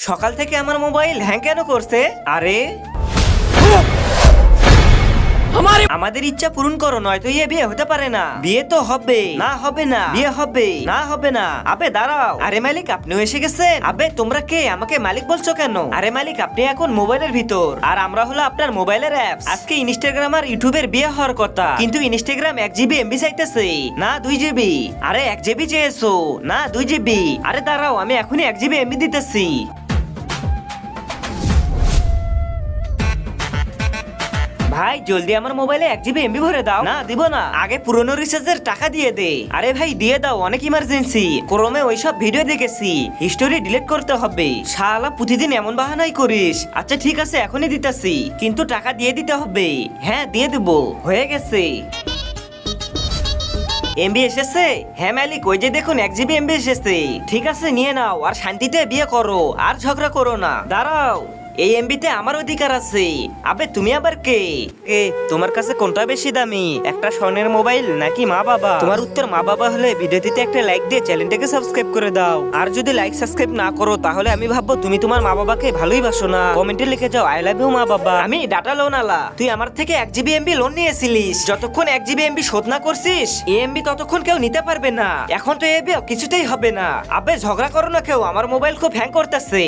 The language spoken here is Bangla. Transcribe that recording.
সকাল থেকে আমার মোবাইল হ্যাং কেন করছে? আরে আমাদের ইচ্ছা পূরণ করো, নয়তো ইয়ে বিয়ে হতে পারে না। বিয়ে তো হবে না, হবে না, বিয়ে হবে না, হবে না। আবে দাঁড়াও, আরে মালিক আপনিও এসে গেছেন। আবে তোমরা কে, আমাকে মালিক বলছো কেন? আরে মালিক আপনি এখন মোবাইলের ভিতর, আর আমরা হলো আপনার মোবাইলের অ্যাপস। আজকে ইনস্টাগ্রাম আর ইউটিউবের বিয়ে হওয়ার কথা, কিন্তু ইনস্টাগ্রাম 1 GB এমবি চাইতেছে, না 2 GB। আরে 1 GB চেয়েছো, না 2 GB। আরে দাঁড়াও, আমি এখনই 1 GB এমবি দিতেছি। ভাই জলদি আমার মোবাইলে 1 GB এমবি ভরে দাও। না দিব না, আগে পুরনো রিচার্জের টাকা দিয়ে দে। আরে ভাই দিয়ে দাও, অনেক ইমার্জেন্সি। ক্রোমে ওইসব ভিডিও দেখেছি, হিস্টোরি ডিলিট করতে হবে। শালা প্রতিদিন এমন বাহানাই করিস। আচ্ছা ঠিক আছে এখনই দিতেছি, কিন্তু টাকা দিয়ে দিতে হবে। হ্যাঁ দিয়ে দেব, হয়ে গেছে। এমবি এসেছে? হ্যাঁ মালিক ওই যে দেখুন 1 GB এমবি এসেছে। ঠিক আছে নিয়ে নাও, আর শান্তিতে বিয়ে করো, আর ঝগড়া করো না। দাঁড়াও, এই এমবিতে আমার অধিকার আছে। আবে তুমি আবার কে? তোমার কাছে কোনটা বেশি দামি, একটা স্বর্ণের মোবাইল নাকি মা বাবা? তোমার উত্তর মা বাবা হলে ভিডিওটিতে একটা লাইক দিয়ে চ্যানেলটাকে সাবস্ক্রাইব করে দাও। আর যদি লাইক সাবস্ক্রাইব না করো তাহলে আমি ভাববো তুমি তোমার মা বাবাকে ভালোই বাসো না। কমেন্টে লিখে যাও আই লাভ ইউ মা বাবা। আমি ডাটা লোন আলা, তুই আমার থেকে 1 GB এমবি লোন নিয়েছিলিস। যতক্ষণ 1 GB এমবি শোধ না করছিস এই এমবি ততক্ষণ কেউ নিতে পারবে না। এখন তো এ বিয়ে কিছুতেই হবে না। আবে ঝগড়া করো না কেউ, আমার মোবাইল খুব হ্যাং করতেছে।